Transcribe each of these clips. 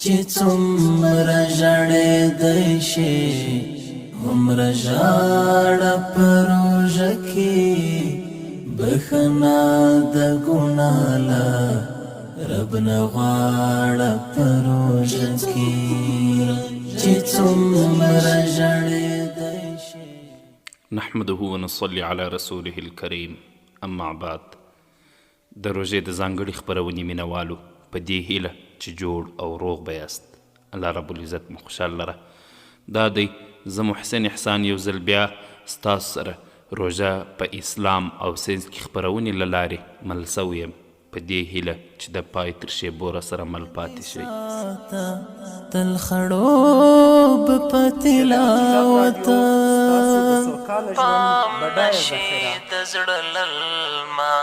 چې څومره ژړېدی شي هومره ژاړه په روژه کې بخښنه د ګناه له رب نه غواړه په روژه کې چې څومره ژړېدی شي. نحمده ونصلي على رسوله الكريم. اما بعد، د روژې د ځانګړي خپرونې مینوالو په دې هیله چې جوړ او روغ به یاست، الله رب العزت مو خوشحال لره. دا دی زه محسن احسان یو ځل بیا ستاسو سره روژه په اسلام او ساینس کې خپرونې له لارې مل سوی یم په دې هیله چې د پای تر شیبو راسره مل پاتې شئ. تل خړوب په تلاوت پامنشي د زړه للما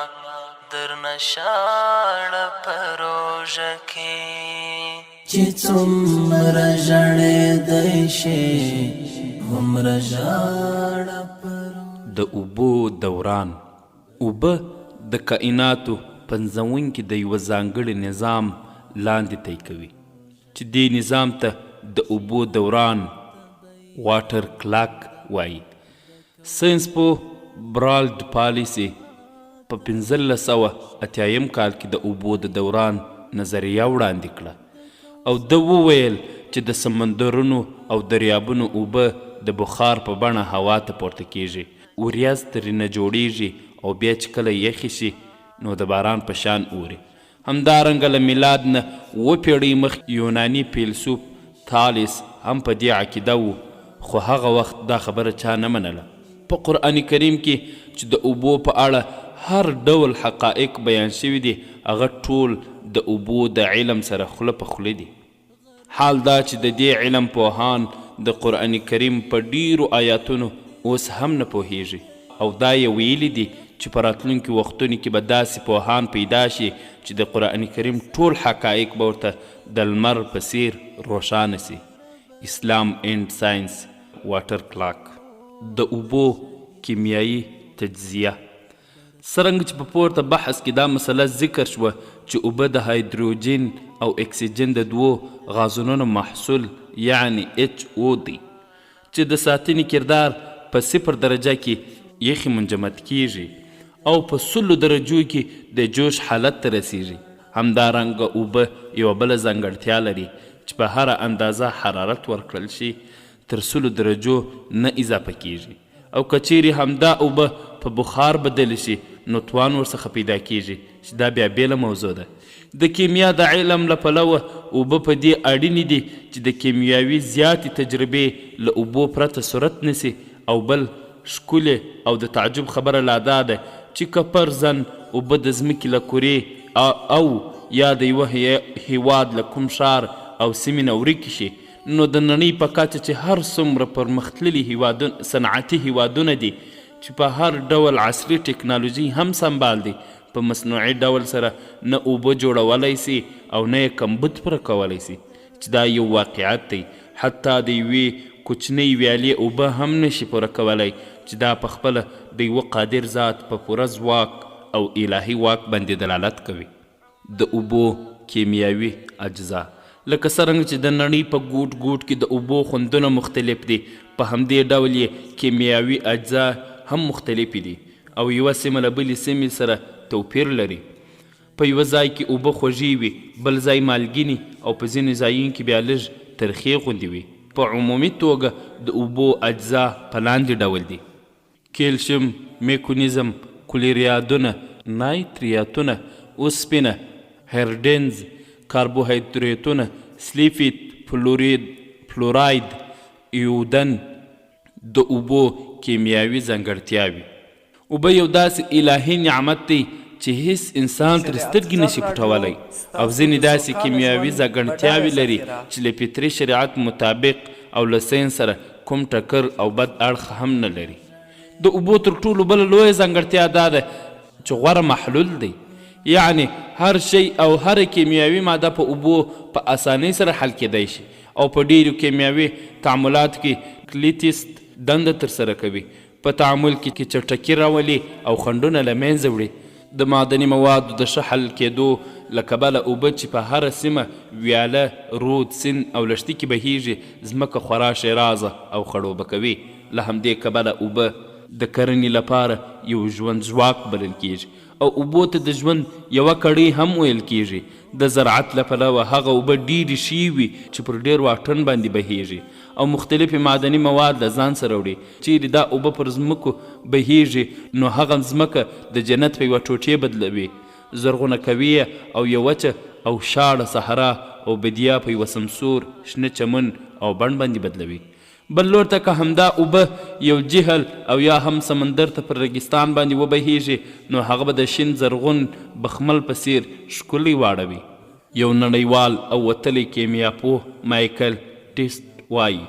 درنه شاړه په روژه کې چې څومره ژړېدی شي هومره ژاړه په د اوبو دوران. اوبه د کائناتو پنځونکي د یوه ځانګړي نظام لاندې طی کوي چې دې نظام ته د اوبو دوران واټر کلاک وایي. ساینس پوه برالډ پالیسي په 1580 کال کې د اوبو د دوران نظریه وړاندې کړه او ده وویل چې د سمندرونو او دریابونو اوبه د بخار په بڼه هوا ته پورته کیږي، وریځ ترېنه جوړیږي او بیا چې کله یخې شي نو د باران په شان اوري. همدارنګه له میلاد نه 7 پېړۍ مخکې یوناني فیلسوف تالیس هم په دې عقیده و، خو هغه وخت دا خبره چا نه منله. په قرآن کریم کې چې د اوبو په اړه هر ډول حقایق بیان شوي دي هغه ټول د اوبو د علم سره خوله په خوله دي. حال دا چې د دې علم پوهان د قرآن کریم په ډیرو آیاتونو اوس هم نه پوهیږي او دا یې ویلي دي چې په راتلونکي وختونو کې به داسې پوهان پیدا شي چې د قرآن کریم ټول حقایق به ورته د لمر په څیر روښانه سي. اسلام اینډ ساینس واټر کلاک. د اوبو کیمیایي تجزیه. څرنګه چې په پورته بحث کې دا مسله ذکر شوه چې اوبه د هایدروجن او اکسیجن د دوو غازونو محصول یعنی HO دی چې د ساتنې کردار په 0 درجه کې یخي منجمد کیږي او په 100 درجو کې د جوش حالت ته رسیږي. همدارنګه اوبه یوه بله ځانګړتیا لري چې په هره اندازه حرارت ورکړل شي تر 100 درجو نه اضافه کیږي او که چیرې همدا اوبه په بخار بدل شي نو توان ورڅخه پیدا کیږي چې دا بیا بیله موضوع ده. د کیمیا د علم له پلوه اوبه په دې اړینې دي چې د کیمیاوي زیاتې تجربې له اوبو پرته صورت نیسي او بل ښکلې او د تعجب خبره لا دا ده چې که فرضاً اوبه د ځمکې له کرې او یا د یوه هیواد له کوم ښار او سیمې نه ورکې شي نو د نړۍ په کچه چې هر څومره پرمختللي صنعتي هیوادونه دي چې په هر ډول عصري ټکنالوژي هم سمبال دي په مصنوعي ډول سره نه اوبه جوړولی سي او نه یې کمبود پوره کولی سي چې دا یو واقعیت دی. حتی د یوې کوچنۍ ویالې اوبه هم نشي پوره کولی چې دا په خپله د یوه قادر ذات په پوره ځواک او الهي واک باندې دلالت کوي. د اوبو کیمیاوي اجزا. لکه څرنګه چې د نړۍ په ګوټ ګوټ کې د اوبو خوندونه مختلف دي په همدې ډول یې کیمیاوي اجزا هم مختلفې دي او یوه سیمه له بلې سیمې سره توپیر لري. په یوه ځای کې اوبه خوږې وي، بل ځای مالګینې او په ځینې ځایونو کې بیا لږ ترخې غوندې وي. په عمومي توګه د اوبو اجزا په لاندې ډول دي: کیلشیم، میکونیزم، کلوریدونه، نایتریاتونه، اوسپنه، هایدرینز، کاربوهایدریتونه، سلفیت، فلوراید، ایودن. د اوبو کیمیاوي ځانګړتیاوې. اوبه یو داسې الهي نعمت دی چې هیڅ انسان تر سترګې نشي پټولی او ځینې داسې کیمیاوي ځانګړتیاوې لري چې له فطري شریعت مطابق او له ساینس سره کوم ټکر او بد اړخ هم نه لري. د اوبو تر ټولو بله لویه ځانګړتیا دا ده چې غوره محلول دی، یعنی هر شی او هر کیمیاوي ماده په اوبو په اسانۍ سره حل کیدی شي او په ډیرو کیمیاوي تعاملاتو کې کلیتیست دنده ترسره کوي. په تعامل کې چټکي راولي او خنډونه له منځه وړي. د معدني موادو د ښه حل کېدو له کبله اوبه چې په هره سیمه ویاله رود سیند او لښتي کې بهیږي ځمکه خورا شیرازه او خړوبه کوي. له همدې کبله اوبه د کرنې لپاره یو ژوند ځواک بلل کیږي او اوبو ته د ژوند یوه کړۍ هم ویل کیږي. د زراعت له پلوه هغه اوبه ډیرې شي وي چې پر ډیر واټن باندې بهیږي او مختلفې معدني مواد له ځان سره وړي. چیرې دا اوبه پر ځمکو بهیږي نو هغه ځمکه د جنت په یوه ټوټې بدلوي، زرغونه کوي او یو وچه او شاړه صحرا او بدیا په یوه سمسور شنه چمن او بڼ باندې بدلوي. بل لور ته که همدا اوبه یو جهل او یا هم سمندر ته پر ریګستان باندې وبهیږي نو هغه به د شین زرغون بخمل په څیر ښکلی واړوي. یو نړیوال او وتلی کیمیاپوه مایکل ټیسټ وایي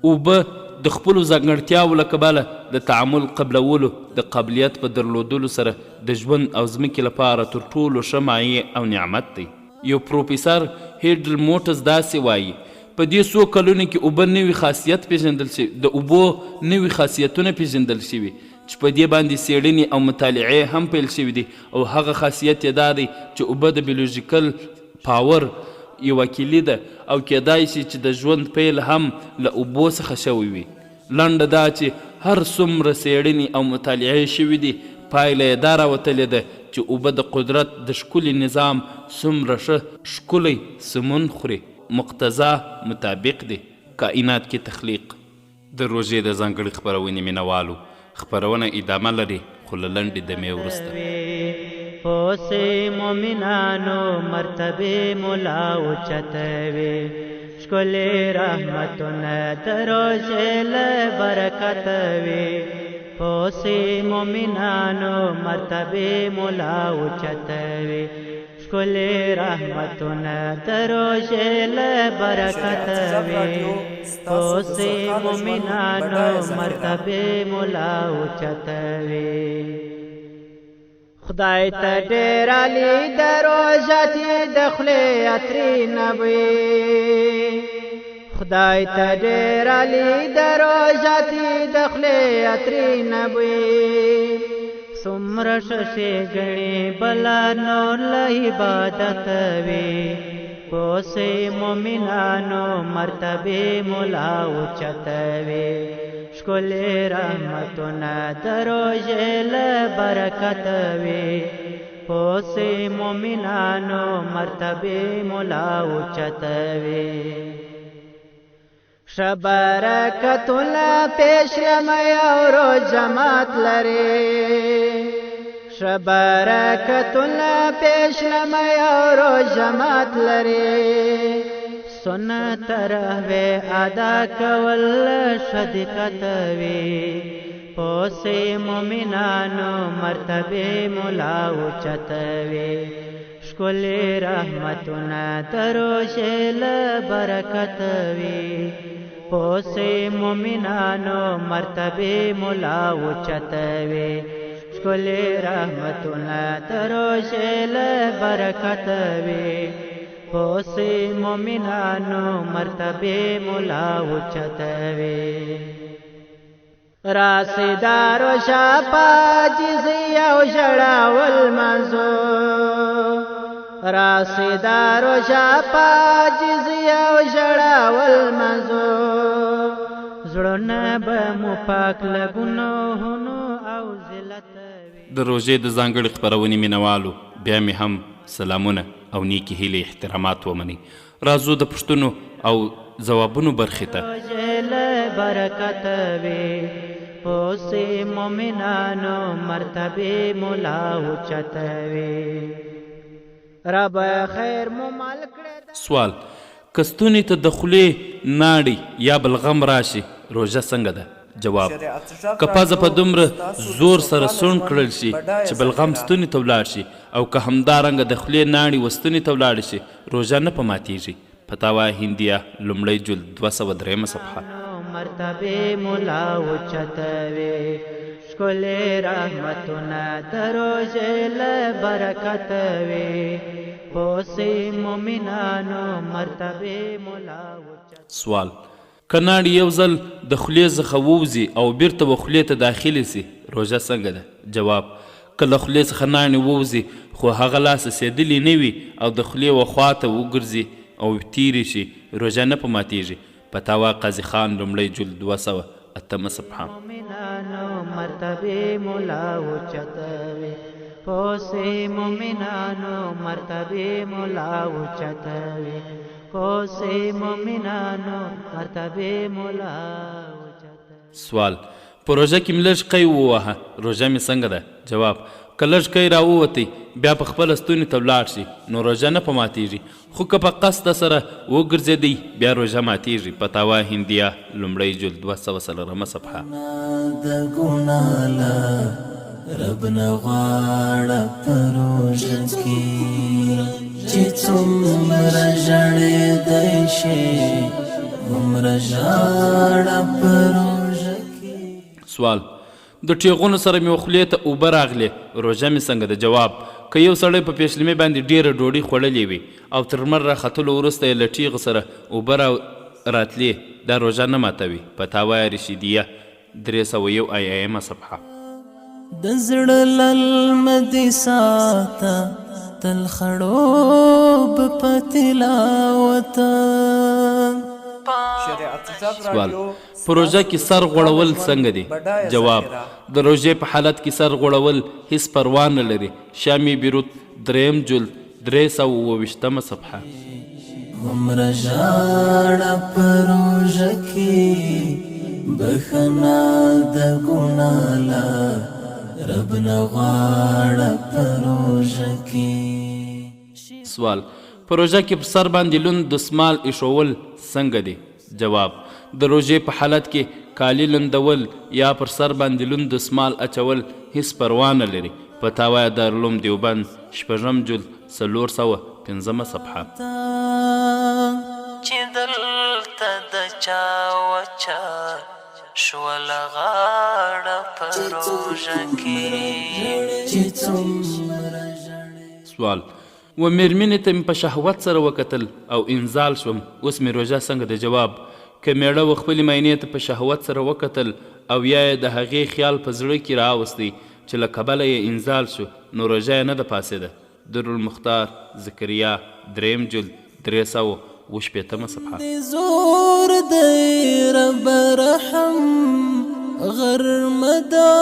اوبه د خپلو ځانګړتیاو له کبله د تعامل قبلولو د قابلیت په درلودلو سره د ژوند او ځمکې لپاره تر ټولو ښه مایع او نعمت دی. یو پروفیسر هیډل موټز داسې وایي په دې څو کلونو کې اوبه نوي خاصیت پیژندل شوي، د اوبو نوي خاصیتونه پیژندل شوي چې په دې باندې څېړنې او مطالعې هم پیل شوي دي او هغه خاصیت یې دا دی چې اوبه د بیولوژیکل پاور یوه کلي ده او کیدای شي چې د ژوند پیل هم له اوبو څخه شوی وي. لنډه دا چې هر څومره څېړنې او مطالعې شوي دي پایله یې دا راوتلې ده چې اوبه د قدرت د ښکلي نظام څومره ښه ښکلی سمون خوري مقتضا مطابق دی. کائنات کې تخلیق د روژې د ځانګړې خپرونې مینوالو خپرونه ادامه لري خو له لنډې دمې وروسته. پوسې مومنانو مرتبې مولا اوچتوي ښکلې رحمتونه د روژې له برکت وي. پوسې مومنانو مرتبې مولا اوچتوي ښکلې رحمتونه د روژې له برکت وي. پوسې مومنانو مرتبې مولا اوچتوي. خدای ته ډېر علي د روژې د خولې عطرونه وي. خدای ته ډېر علي د روژې د خولې عطرونه وي. څومره ښه ګڼې بله نور له عبادت وي. پوسې مومنانو مرتبې مولا اوچتوي ښکلې رحمتونه د روژې له برکت وي. پوسې مومنانو مرتبې مولا اوچتوي. ښه برکتونه پیشلمی او روژ جماعت لري. ښه برکتونه پیشلمی او روژ جماعت لري. سنت تراویح ادا کول ښه دقت وي. پوسې مومنانو مرتبې مولا اوچتوي ښکلې رحمتونه د روژې له برکت وي. پوسې مومنانو مرتبې مولا اوچتوي ښکلې رحمتونه د روژې له برکت وي. پوسې مومنانو مرتبې مولا اوچتوي. راسدا روژه په عاجزۍ او ژړاول منځو. راسدا روژه په عاجزۍ او ژړاول منځو. زړونه به مو پاک له ګناهونو او ذلت وي. د روژې د ځانګړې خپرونې مینوالو بیا مې هم سلامونه او نیکې هیلې احترامات ومنئ. راځو د پوښتنو او ځوابونو برخې ته. روژې له برکت وي. پوسې مومنانو مرتبې مولا اوچتوي. رب خیر مو مال کړه. سوال: که ستوني ته د خولې ناړې یا بلغم راشي روژه څنګه ده؟ جواب: که پزه په دومره زور سره سوڼ کړل شي چې بلغم ستوني ته ولاړ شي او که همدارنګه د خولې ناړې و ستوني ته ولاړې شي روژه نه په ماتیږي. فتاوا هندیه لومړی جلد 203 صفحه. مرتبې مولا اوچتوي ښکلې رحمتونه د روژې له برکت وي. پوسې مومنانو مرتبې مولا اوچتوي. سوال: که ناړې یو ځل د خولې څخه ووځي او بیرته و خولې ته داخلې سي روژه څنګه ده؟ جواب: که له خولې څخه ناڼې ووځي خو هغه لاس رسېدلي نه وي او د خولې و خواته وګرځي او تیرې شي روژه نه په ماتیږي. فتاوا قاضي خان لومړی جلد 208 صفحه. مومنانو مرتبه مولا اوچتوي پوسې مومنانو مرتبه مولا اوچتوي پوسې مومنانو مرتبه مولا اوچتوي. سوال: په روژه کې مې لږ قی ووهه روژه مې څنګه ده؟ جواب: که لږ قی راووتی بیا په خپله ستوني ته ولاړ شي نو روژه نه په ماتیږي، خو که په قصد سره وګرځېدی بیا روژه ماتیږي. فتاوا هندیه لومړی جلد 204 صفحه. د ګناله رب نه غواړه په روژه کې چې څومره ژړېدی شي هومره ژاړه په روژه کې. سوال: د ټیغونو سره مې خولې ته اوبه راغلې روژه مې څنګه ده؟ جواب: که یو سړی په پیشلمې باندې ډېره ډوډۍ خوړلې وي او تر لمر راختلو وروسته یې له ټیغ سره اوبه راتلې دا روژه نه ماتوي. فتاوا رشیدیه 301 صفحه. د زړه للمه دې ساته تل خړوب په تلاوته. سوال: په روژه کې سر غوړول څنګه دي؟ جواب: د روژې په حالت کې سر غوړول هیڅ پروا نه لري. شامی بیروت 3 جلد 322 صفحه. هومره ژاړه په روژه کې بخښنه د ګناله رب نه غواړه په روژه کې. سوال: په روژه کې په سر باندې لوند دستمال ایښول څنګه دی؟ جواب: د روژې په حالت کې کالي لندول یا پر سر باندې لوند دستمال اچول هیڅ پروا نه لري. فتاوا دارالعلوم دیوبند 8 جلد 405 صفحه. چې دلته د چا وچا شوله غاړه په روژه کې چې څومره ژړې. سوال: و میرمنې ته مې په شهوت سره وکتل او انزال شوم اوس مې روژه څنګه ده؟ جواب: که میړه و خپلې مینې ته په شهوت سره وکتل او یا یې د هغې خیال په زړه کې راوستی چې له کبله یې انزال شو نو روژه یې نه ده پاسېده. درالمختار زکریا 3 جلد 318 صفحه. زور دی رب رحم غرمه ده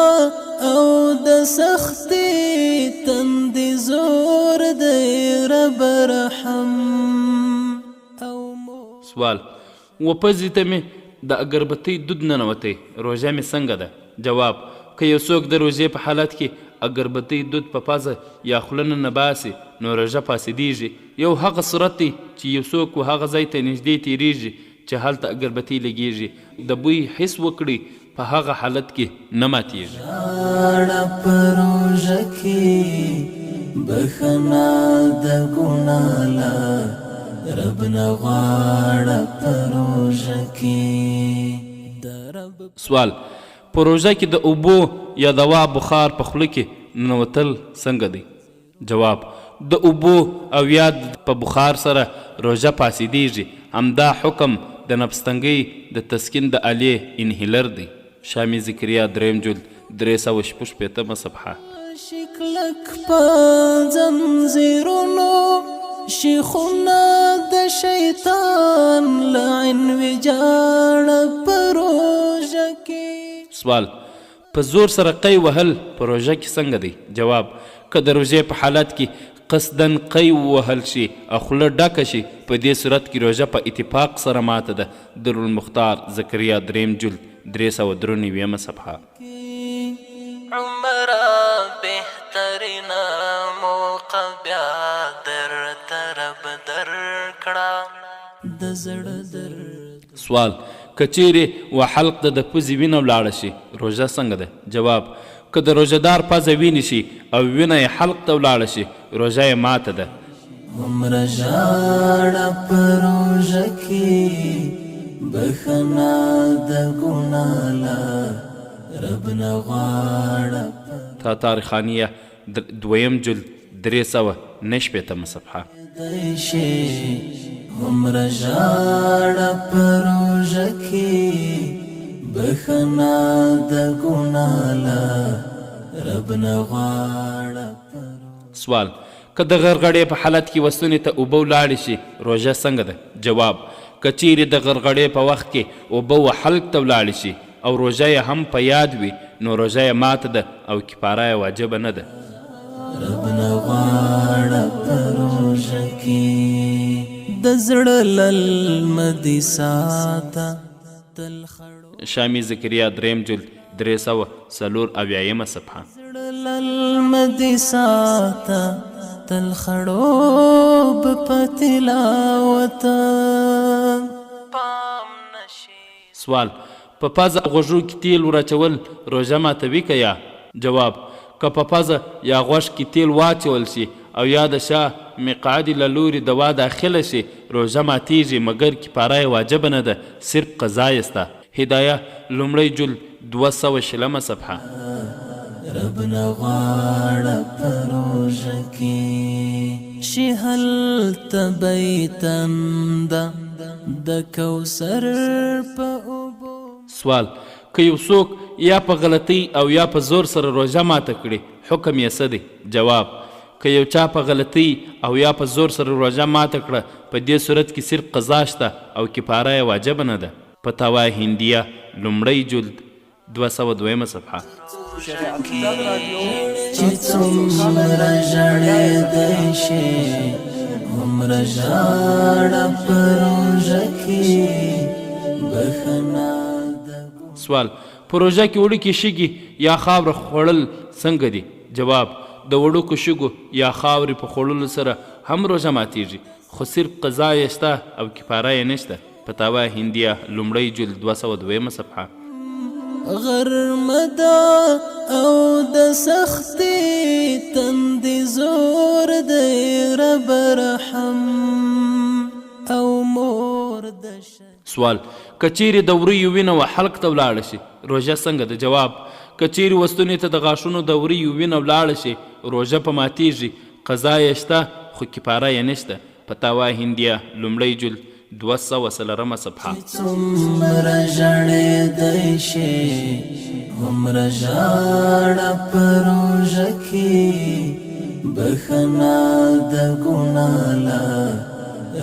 او د سختي تندې زور دی رب رحم او سوال: و پزې ته مې د اګربتۍ دود ننوتی روژه مې څنګه ده؟ جواب: که یو څوک د روژې په حالت کې اګربتۍ دود په پزه یا خوله نه باسي نو روژه فاسدېږي. یو هغه صورت دی چې یو څوک و هغه ځای ته نږدې تېرېږي چې هلته اګربتۍ لګېږي د بوی حس وکړي په هغه حالت کې نه ماتیږي. ژاړه په روژه کې بخښنه د ګناله رب نه غواړه په روژه کې د رب. سوال: په روژه کې د اوبو یا دوا بخار په خوله کې ننوتل څنګه دی؟ جواب: د اوبو او یا په بخار سره روژه فاسدېږي. همدا حکم د نفس تنګۍ د تسکین د آلې انهیلر دی. شامی ذکریا 3 جلد 365 صفحه. شکلک په زنځیرونو شیخونه د شیطان لعن وجاړه په روژه کې. سوال: په زور سره قی وهل په روژه کې څنګه دی؟ جواب: که د روژې په حالت کې قصدن قی ووهل شي او خوله ډکه شي په دې صورت کې روژه په اتفاق سره ماته ده. درالمختار زکریا 3 جلد 393 صفحه. عمره بهترینه موقع بیا در طرف درکړه د زړه درد. سوال: که چیرې و حلق د پوزې وینه ولاړه شي روژه څنګه ده؟ جواب: که د روژهدار پزه وینې شي او وینه یې حلق ته ولاړه شي روژه یې ماته ده. هومره ژاړه په روژه کې بخښنه د ګناله رب نه غواړه. تاتار خانیه 2 جلد 319 صفحه. هومره ژاړه په روژه کې بخښنه د ګناله رب نغواړه سوال: که د غرغړې په حالت کې وستونې ته اوبه ولاړې شي روژه څنګه ده؟ جواب: که چیرې د غرغړې په وخت کې اوبه و حلق ته ولاړې شي او روژه یې هم په یاد وي نو روژه یې ماته ده او کفاره یې واجبه نه ده. رب نغواړه په روژه کې د زړه للمه دې ساته تل خړو. شامی ذکریا 3 جلد 304 صفحه. زړه للمه دې ساته تل خړوب په تلاوت پام نشي. سوال: په پزه غوږو کې تیل ورچول روژه ماتوي که یا؟ جواب: که په پزه یا غوږ کې تیل واچول شي او یا د شاه مقعدې له لورې دوا داخله شي روژه ماتیږي مګر کفاره یې واجبه نه ده، صرف قضا یې سته. هدایه لومړی جلد 220 صفحه. رب نغواړه په روژه کې شي هلته بیتنده د کوثر په اوبو. سوال: که یو څوک یا په غلطۍ او یا په زور سره روژه ماته کړي حکم یې څه دی؟ جواب: که یو چا په غلطۍ او یا په زور سره روژه ماته کړه په دې صورت کې صرف قضا شته او کفاره یې واجبه نه ده. فتاوا هندیه لومړی جلد 202 صفحه. چې څومره ژړېدی شي هومره ژاړه په روژه کې بښنه ده. سوال: په روژه کې وړوکي شګي یا خاوره خوړل څنګه دي؟ جواب: د وړوکو شګو یا خاورې په خوړلو سره هم روژه ماتیږي خو صرف قضا یې شته او کفاره یې نشته. فتاوا هندیه لومړی جلد 202 صفحه. غرمه ده او د سختي تندې زور دی رب رحم او مور د سوال: که چیرې د وریو وینه و حلق ته ولاړه شي روژه څنګه ده؟ جواب: که چیرې وستونې ته د غاښونو د وریو وینه ولاړه شي روژه په ماتیږي، قضا یې شته خو کفاره یې نشته. فتاوا هندیه لومړی جلد 203 صفحه. څومره ژړېدی شي هومره ژاړه په روژه کې بښنه د ګناه له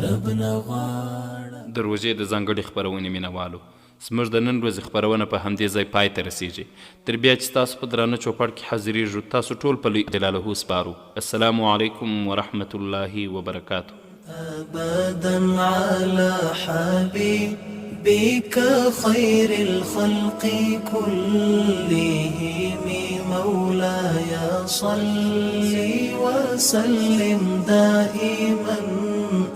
رب نه غواړه. د روژې د ځانګړې خپرونې مینوالو، زموږ د نن ورځې خپرونه په همدې ځای پای ته رسیږي. تر بیا چې تاسو په درانه چوپړ کې حاضریږو تاسو ټول په لوی جلاله سپارو. السلام علیکم ورحمة الله وبرکاته. أبدا على حبيبك خير الخلق كلهم مولاي صل وسلم دائما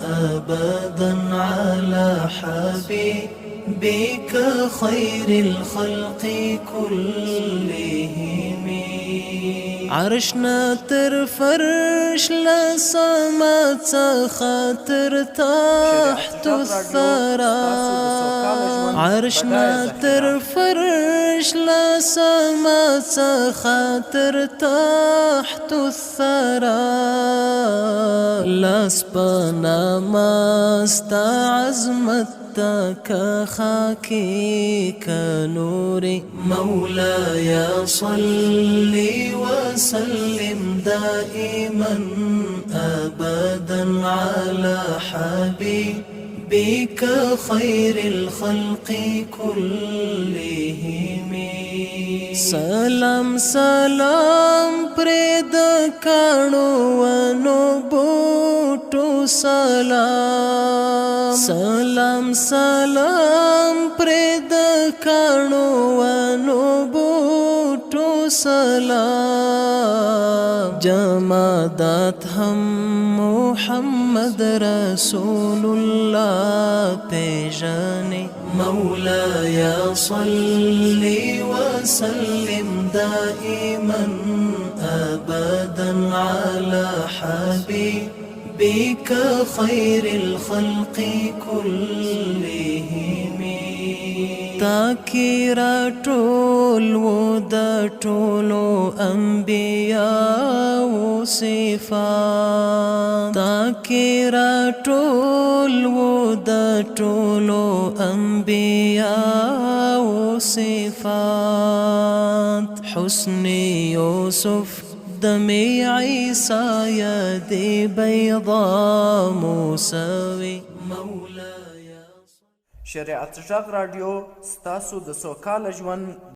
أبدا على حبيبك خير الخلق كلهم. عرشنا تر فرش لسما خاطر تحت الثرى. عرشنا تر فرش لسما خاطر تحت الثرى. لسپنا ماستا عظمتك خاكي كنوري مولاي صل وسلم دائما أبدا على حبيبك خير الخلق كلهم. سلام سلام پرد کانو ونو بوټو سلام. سلام سلام پرد کانو ونو بوټو سلام. جمادات هم محمد رسول الله پیژني مولاي صل وسلم دائما أبدا على حبيبك خير الخلق كلهم. تاکی را ټول و د ټولو انبیاء و صفات تاکی را ټول و د ټولو انبیاء و صفات حسن یوسف دمی عیسیٰ یدی بیضا موسوی شریعت غږ راډیو ستاسو د سوکاله ژوند